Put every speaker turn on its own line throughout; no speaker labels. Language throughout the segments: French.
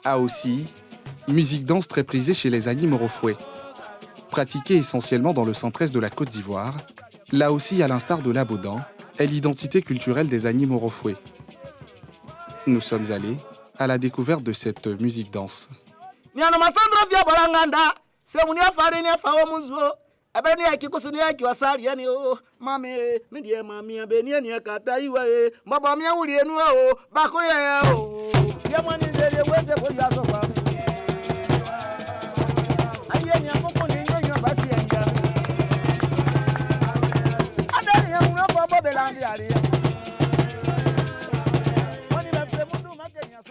A aussi, musique danse très prisée chez les Agni Morofoué. Pratiquée essentiellement dans le centre-est de la Côte d'Ivoire, là aussi, à l'instar de l'Abodan, est l'identité culturelle des Agni Morofoué. Nous sommes allés à la découverte de cette musique danse.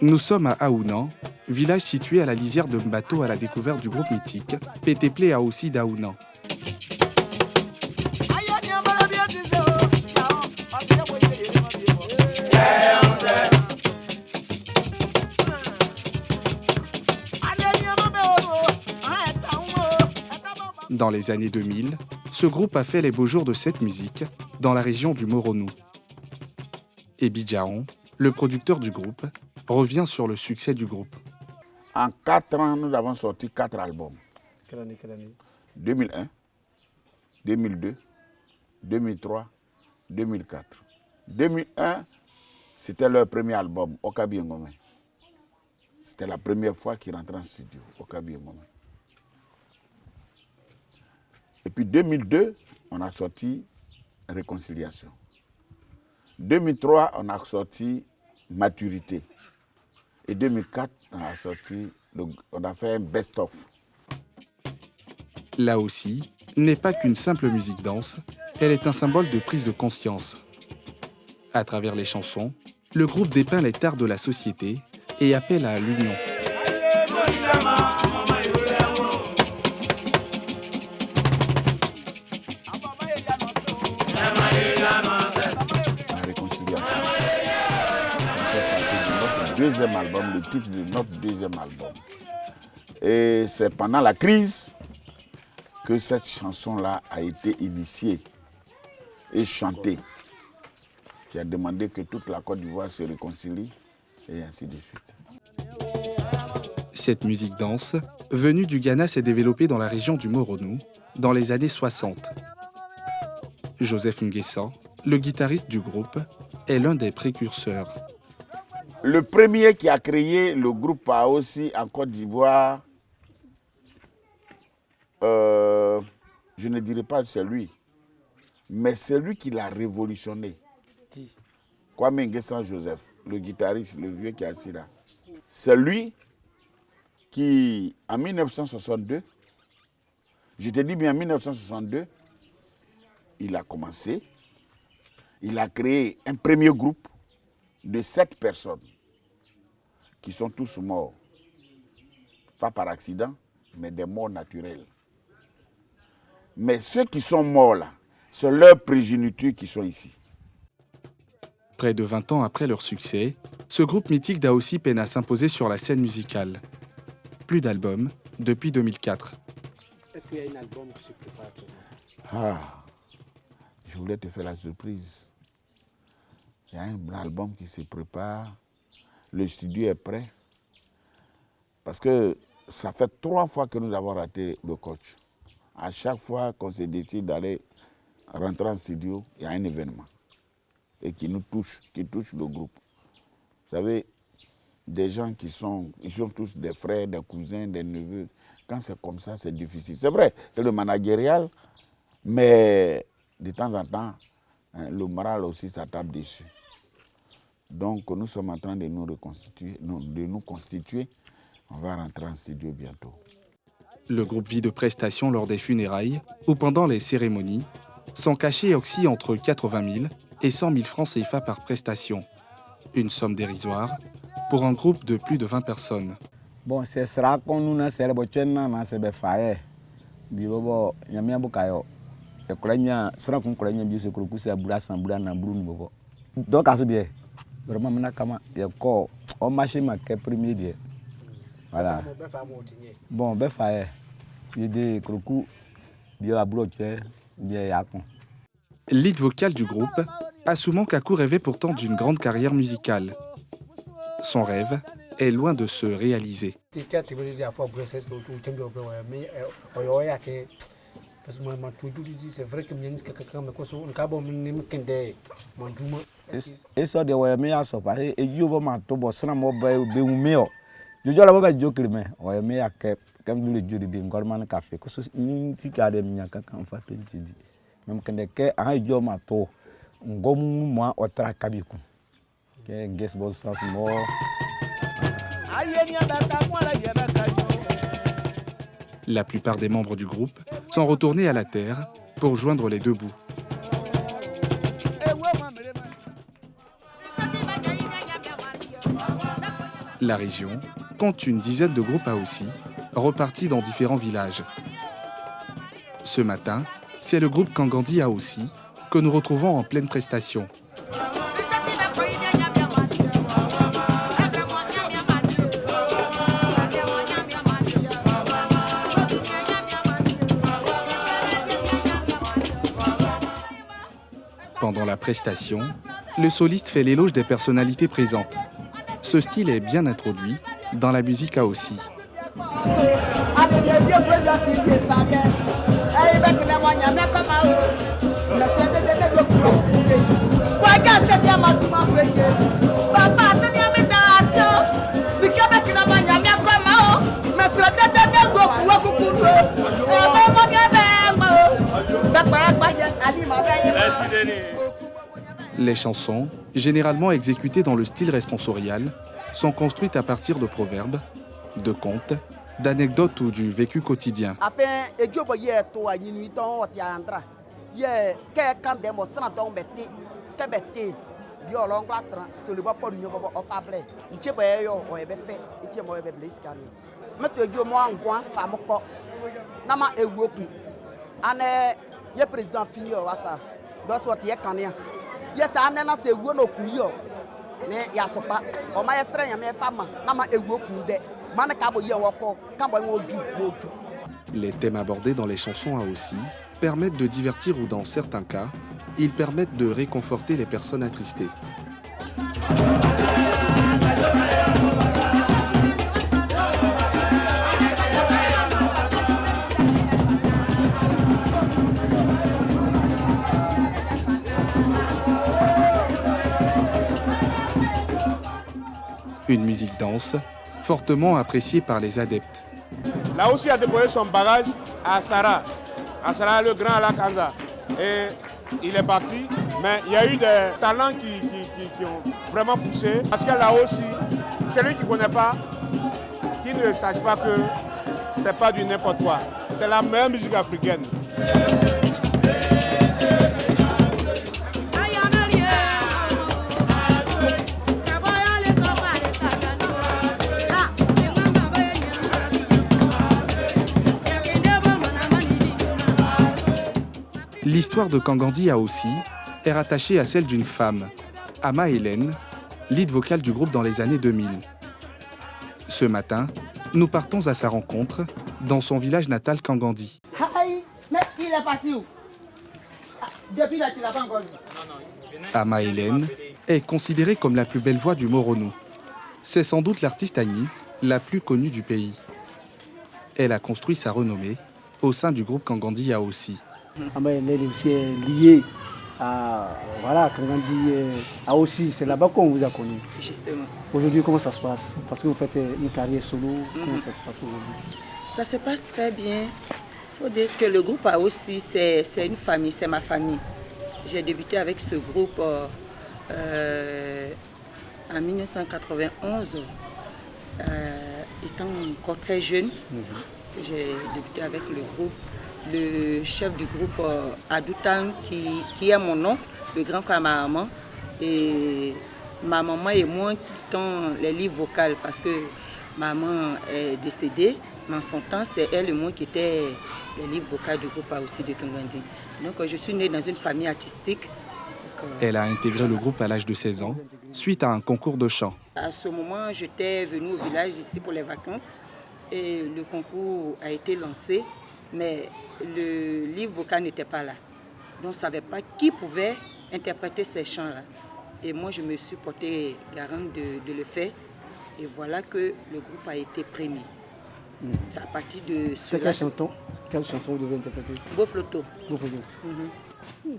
Nous sommes à Aounan, village situé à la lisière de Mbato à la découverte du groupe mythique Pétéplé Aoussi d'Aounan. Dans les années 2000, ce groupe a fait les beaux jours de cette musique dans la région du Moronou. Et Bidjaon, le producteur du groupe, revient sur le succès du groupe.
En 4 ans, nous avons sorti 4 albums.
Quelle année
2001, 2002, 2003, 2004. 2001, c'était leur premier album, Okabi Ngome. C'était la première fois qu'ils rentraient en studio, Okabi Ngome. Et puis 2002, on a sorti Réconciliation. 2003, on a sorti Maturité. Et 2004, on a fait un best-of.
Là aussi, n'est pas qu'une simple musique danse, elle est un symbole de prise de conscience. À travers les chansons, le groupe dépeint les tares de la société et appelle à l'union.
Deuxième album, le titre de notre deuxième album. Et c'est pendant la crise que cette chanson-là a été initiée et chantée, qui a demandé que toute la Côte d'Ivoire se réconcilie, et ainsi de suite.
Cette musique danse, venue du Ghana, s'est développée dans la région du Moronou dans les années 60. Joseph Nguessan, le guitariste du groupe, est l'un des précurseurs.
Le premier qui a créé le groupe Aoussi en Côte d'Ivoire, je ne dirais pas c'est lui, mais c'est lui qui l'a révolutionné.
Qui?
Kwame Nguessan Joseph, le guitariste, le vieux qui est assis là. C'est lui qui, en 1962, je te dis bien en 1962, il a commencé, il a créé un premier groupe de 7 personnes qui sont tous morts. Pas par accident, mais des morts naturelles. Mais ceux qui sont morts là, c'est leurs progénitures qui sont ici.
Près de 20 ans après leur succès, ce groupe mythique d'Aoussi peine à s'imposer sur la scène musicale. Plus d'albums depuis 2004.
Est-ce qu'il y a un album qui se prépare actuellement?
Ah, je voulais te faire la surprise. Il y a un album qui se prépare. Le studio est prêt. Parce que ça fait 3 fois que nous avons raté le coach. À chaque fois qu'on se décide d'aller rentrer en studio, il y a un événement. Et qui nous touche, qui touche le groupe. Vous savez, des gens ils sont tous des frères, des cousins, des neveux. Quand c'est comme ça, c'est difficile. C'est vrai, c'est le managérial, mais de temps en temps, le moral aussi, ça tape dessus. Donc, nous sommes en train de nous reconstituer, de nous constituer. On va rentrer en studio bientôt.
Le groupe vit de prestations lors des funérailles ou pendant les cérémonies. Son cachet oscille entre 80 000 et 100 000 francs CFA par prestation. Une somme dérisoire pour un groupe de plus de 20 personnes.
Bon, ce sera qu'on nous a célébré dans ce béfaye. Bibo, yamia bukayo. Le collénia sera qu'on collénia bien se croquer à boula sans boula n'a brune bobo. Donc à ce dire, vraiment, on a comment il y a encore on marché ma que premier dia. Voilà. Bon, ben faye. Il y a des crocos, bien à bloquer, bien à con.
Lead vocal du groupe, Asuman Kaku rêvait pourtant d'une grande carrière musicale. Son rêve est loin de se réaliser.
Et ça, de ouais, mais à so parce que you va m'attendre pour ça, moi, be ou mieux. Je dois la joke mais ouais, mais à que comme nous le dieu de bien, gorman café, que ce ni ti cadre mi aka kan fa to ti di. Même que que a yo mato, ngom moi otra kabiku. Que guess boss sens mo.
La plupart des membres du groupe sont retournés à la terre pour joindre les deux bouts. La région compte une dizaine de groupes aussi, repartis dans différents villages. Ce matin, c'est le groupe Kangandi aussi que nous retrouvons en pleine prestation. Pendant la prestation, le soliste fait l'éloge des personnalités présentes. Ce style est bien introduit dans la musique aussi. Les chansons, généralement exécutées dans le style responsorial, sont construites à partir de proverbes, de contes, d'anecdotes ou du vécu quotidien. Les thèmes abordés dans les chansons aussi permettent de divertir ou dans certains cas, ils permettent de réconforter les personnes attristées. Une musique danse, fortement appréciée par les adeptes.
Là aussi a déposé son bagage à Sarah. À Sarah, le grand Alakanza. Et il est parti, mais il y a eu des talents qui ont vraiment poussé. Parce que là aussi, celui qui ne connaît pas, qui ne sache pas que ce n'est pas du n'importe quoi. C'est la meilleure musique africaine.
L'histoire de Kangandi aussi est rattachée à celle d'une femme, Ama Hélène, lead vocale du groupe dans les années 2000. Ce matin, nous partons à sa rencontre dans son village natal Kangandi. Ama Hélène est considérée comme la plus belle voix du Moronou. C'est sans doute l'artiste Agni la plus connue du pays. Elle a construit sa renommée au sein du groupe Kangandi aussi.
Ama Hélène aussi est liée à Kangandi aussi. C'est là-bas qu'on vous a connu.
Justement.
Aujourd'hui, comment ça se passe? Parce que vous faites une carrière solo. Comment ça se passe aujourd'hui?
Ça se passe très bien. Il faut dire que le groupe aussi, c'est une famille, c'est ma famille. J'ai débuté avec ce groupe en 1991, étant encore très jeune. J'ai débuté avec le groupe. Le chef du groupe Adoutan, qui est mon nom, le grand frère ma maman. Et ma maman et moi quittons les livres vocaux parce que maman est décédée. Mais en son temps, c'est elle et moi qui étaient les livres vocaux du groupe aussi de Kangandi. Donc je suis née dans une famille artistique.
Elle a intégré le groupe à l'âge de 16 ans, suite à un concours de chant.
À ce moment, j'étais venue au village ici pour les vacances. Et le concours a été lancé, mais le livre vocal n'était pas là. Donc on ne savait pas qui pouvait interpréter ces chants-là. Et moi, je me suis portée garante de le faire. Et voilà que le groupe a été premier. C'est à partir de cela.
Quelle chanson vous devez interpréter?
Beau Flotto.
Beau Flotto.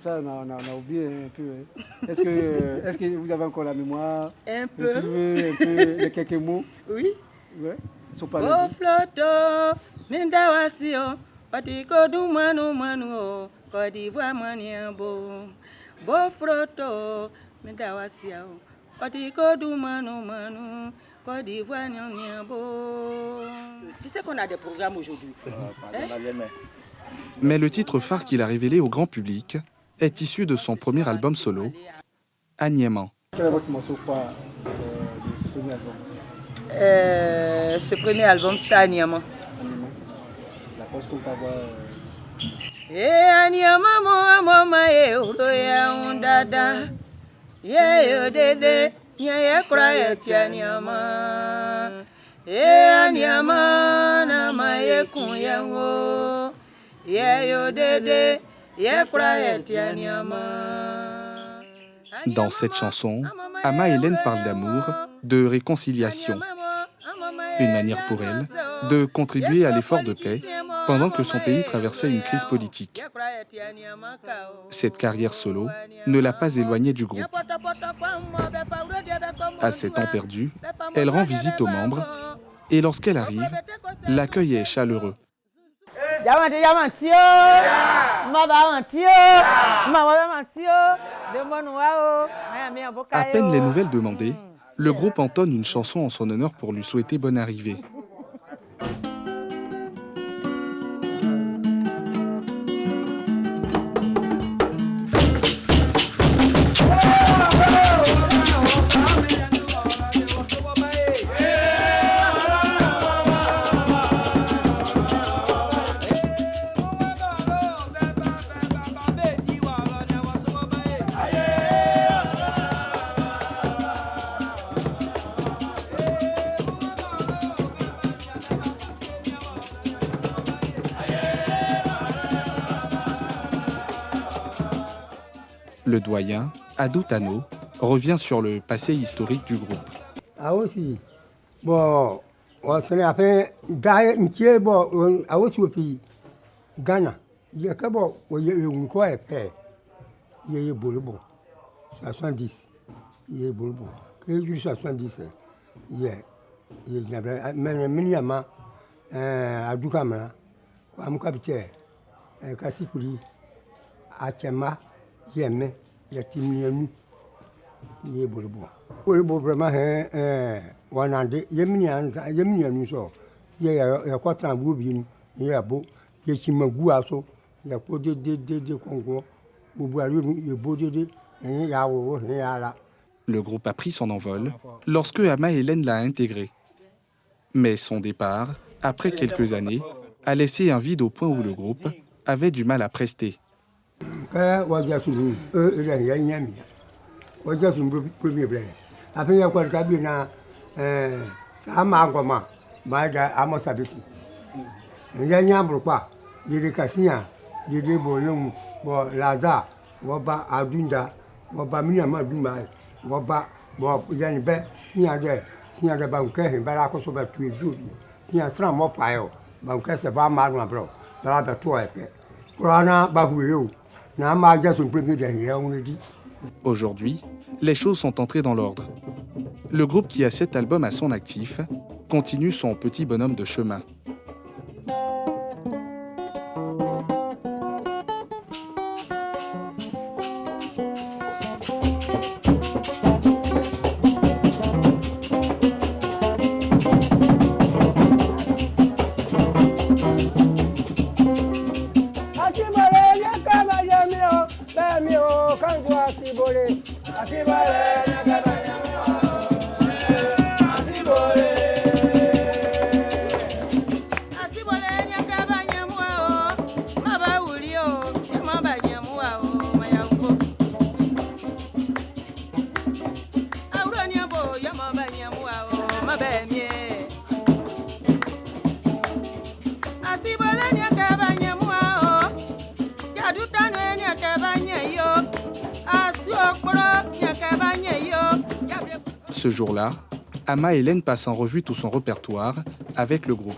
Ça, on a oublié un peu. Est-ce que vous avez encore la mémoire?
Un peu.
Vous trouvez un peu quelques mots?
Oui.
Ouais.
Beau Flotto, Mindawasio, Patiko Dumanu Manu, Côte d'Ivoire Maniambo. Beau Flotto, Mindawasio, Patiko Dumanu Manu, Côte d'Ivoire Maniambo. Tu sais qu'on a des programmes aujourd'hui.
Mais le titre phare qu'il a révélé au grand public est issu de son premier album solo, Agnément.
Quel est votre morceau phare de ce premier album?
Ce premier album, c'est Agnément.
La poste qu'on peut avoir.
Agnément, maman, ya undada, ye dede, ya kraya Agnément. Agnément, na maye kunyango.
Dans cette chanson, Ama Hélène parle d'amour, de réconciliation. Une manière pour elle de contribuer à l'effort de paix pendant que son pays traversait une crise politique. Cette carrière solo ne l'a pas éloignée du groupe. À ses temps perdus, elle rend visite aux membres et lorsqu'elle arrive, l'accueil est chaleureux. À peine les nouvelles demandées, le groupe entonne une chanson en son honneur pour lui souhaiter bonne arrivée. Le doyen, Adou Tano, revient sur le passé historique du groupe.
Ah aussi. Bon, on s'en est fait d'ailleurs, bon, ah aussi au pays, Ghana. Il y a que bon, il y a une quoi fait. Il y a bon, 70. Il y a bon. Que du 70, il y a mais minimum, Adou Kamala, comme capitaine, Kassikuli, Achema. Yémen, il y a Timianou, il y a Bolbo. Bolbo vraiment, on a des Yémenians, il y a quoi de il y a beau, il y a Chimagouasso, il y a quoi de Congo, il y a beau de, il y a là.
Le groupe a pris son envol lorsque Ama Hélène l'a intégré. Mais son départ, après quelques années, a laissé un vide au point où le groupe avait du mal à prester.
Après, il y a quoi de cabinet, ça m'a encore à mon sabisi. Il y a un peu quoi, il y a des cassins, il y a des boyons, Lazare, Waba Adunda, Waba Minama Duma, Waba, il y a une belle, s'il y a des banquets, il y a des choses qui sont s'il y a un mot paio, banquet, c'est pas mal, ma bro, dans la toi, Rana Bahouyo.
Aujourd'hui, les choses sont entrées dans l'ordre. Le groupe qui a 7 albums à son actif continue son petit bonhomme de chemin. Ce jour-là, Ama Hélène passe en revue tout son répertoire avec le groupe.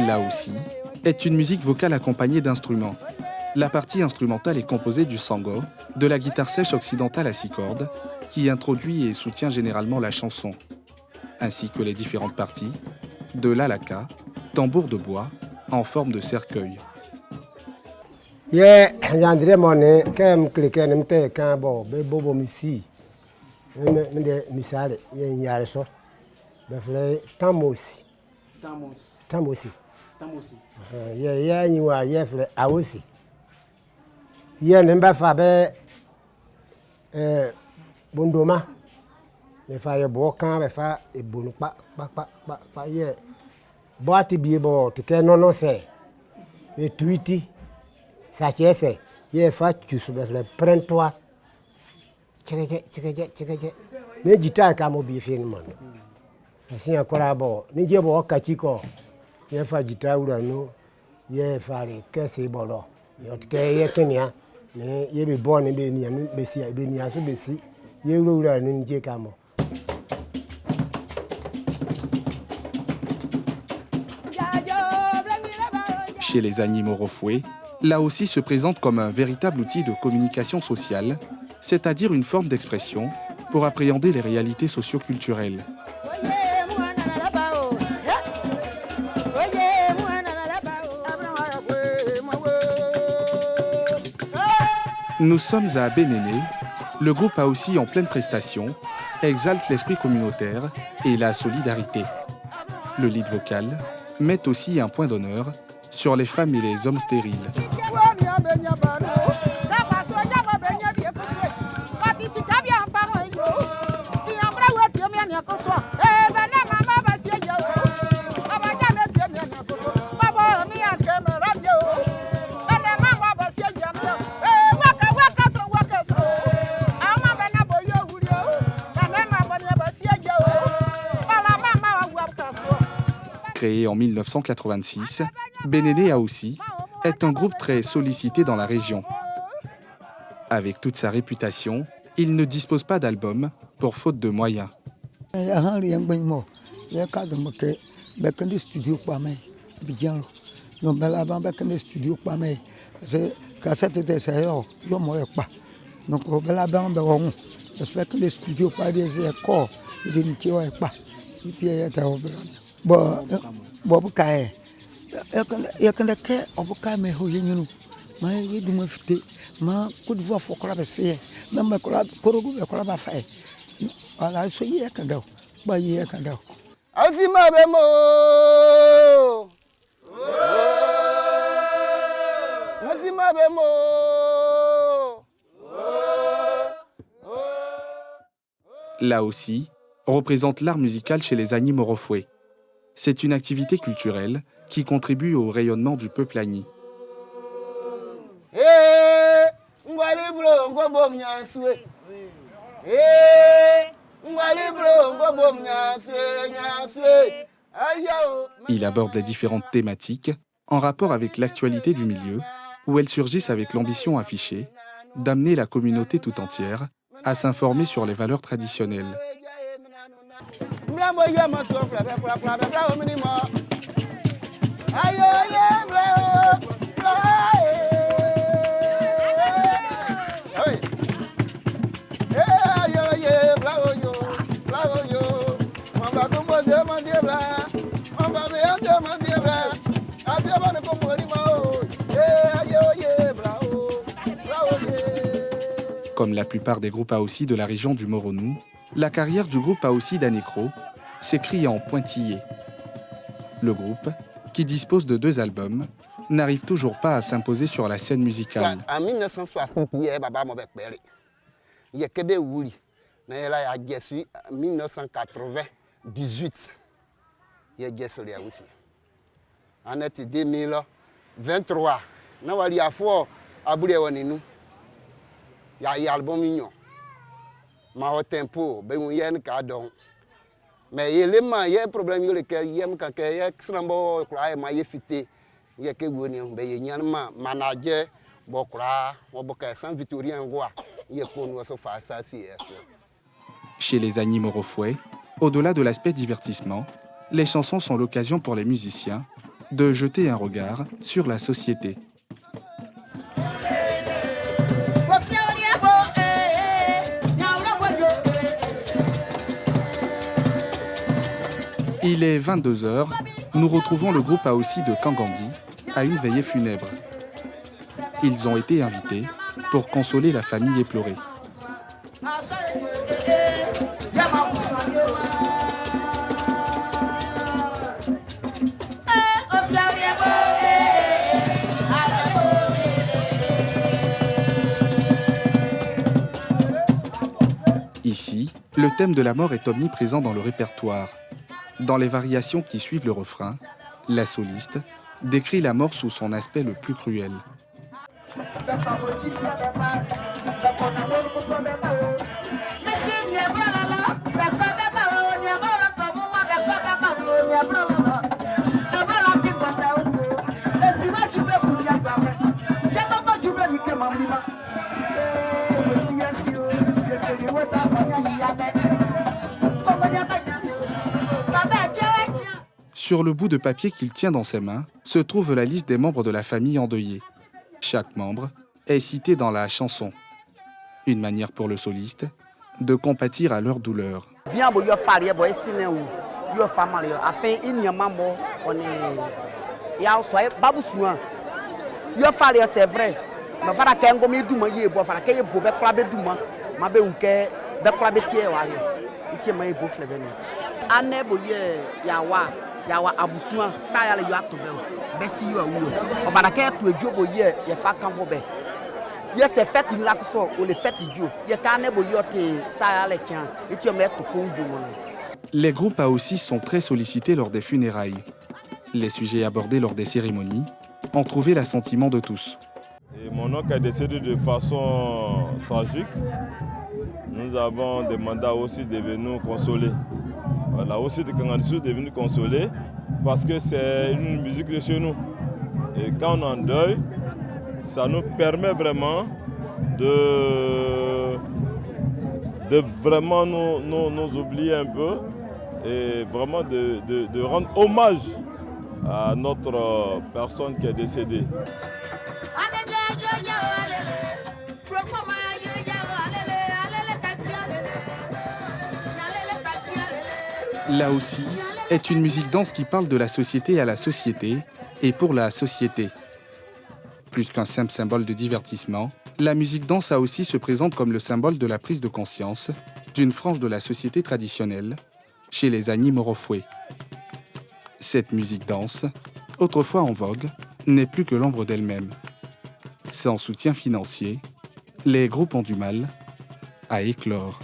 Là aussi, est une musique vocale accompagnée d'instruments. La partie instrumentale est composée du sango, de la guitare sèche occidentale à 6 cordes, qui introduit et soutient généralement la chanson, ainsi que les différentes parties, de l'alaka, tambour de bois, en forme de cercueil.
Bondoma, les failles bocan, les failles et bon pas, boîte bibo, tu sais, non, c'est les tweety, ça qui est, il est fait, tu souviens, prends-toi, mais du temps qu'à mobile finalement. Si encore là-bas, ni Dieu bon, Kachiko, il est fait du temps où nous, il est fait que c'est bon là, il est Kenya, mais il est bon, il est bien,
Chez les Agni Morofwe, là aussi se présente comme un véritable outil de communication sociale, c'est-à-dire une forme d'expression pour appréhender les réalités socio-culturelles. Nous sommes à Bénéné. Le groupe a aussi en pleine prestation, exalte l'esprit communautaire et la solidarité. Le lead vocal met aussi un point d'honneur sur les femmes et les hommes stériles. Créé en 1986, Bénéné aussi est un groupe très sollicité dans la région. Avec toute sa réputation, il ne dispose pas d'album pour faute de moyens. Là aussi, représente l'art musical chez les Agni Morofwe. C'est une activité culturelle qui contribue au rayonnement du peuple Agni. Il aborde les différentes thématiques en rapport avec l'actualité du milieu, où elles surgissent avec l'ambition affichée d'amener la communauté tout entière à s'informer sur les valeurs traditionnelles. Comme la plupart des groupes Aossi de la région du Moronou, la carrière du groupe Aossi d'Anekro s'écrit en pointillé. Le groupe, qui dispose de 2 albums, n'arrive toujours pas à s'imposer sur la scène musicale.
En 1960, il y a 1998, il y a aussi. En 2023, il y a un album mignon. Ma tempo, ben il y a un cadre. Mais il y a un problème, il y a un extrêmement fité. Il y a un manager,
Chez les Agni Morofoué, au-delà de l'aspect divertissement, les chansons sont l'occasion pour les musiciens de jeter un regard sur la société. Il est 22h, nous retrouvons le groupe Aossi de Kangandi à une veillée funèbre. Ils ont été invités pour consoler la famille éplorée. Ici, le thème de la mort est omniprésent dans le répertoire. Dans les variations qui suivent le refrain, la soliste décrit la mort sous son aspect le plus cruel. Sur le bout de papier qu'il tient dans ses mains se trouve la liste des membres de la famille endeuillée. Chaque membre est cité dans la chanson. Une manière pour le soliste de compatir à leur douleur.
yawa abusua saya le yo atobe besi yo awuo ofada ke to ejobo ye ye fa kanfo be ye se fete ni la so o le fete jo ye ka ne bo yo te saya le kian eti o me to ko njumo.
Les groupes Aossi sont très sollicités lors des funérailles. Les sujets abordés lors des cérémonies ont trouvé l'assentiment de tous.
Et mon oncle est décédé de façon tragique. Nous avons demandé aussi de venir consoler. Là aussi de Kangandi est venu consoler parce que c'est une musique de chez nous. Et quand on en deuil, ça nous permet vraiment de vraiment nous oublier un peu et vraiment de rendre hommage à notre personne qui est décédée.
L'Aossi est une musique danse qui parle de la société à la société et pour la société. Plus qu'un simple symbole de divertissement, la musique danse Aossi se présente comme le symbole de la prise de conscience d'une frange de la société traditionnelle chez les Agni Morofoué. Cette musique danse, autrefois en vogue, n'est plus que l'ombre d'elle-même. Sans soutien financier, les groupes ont du mal à éclore.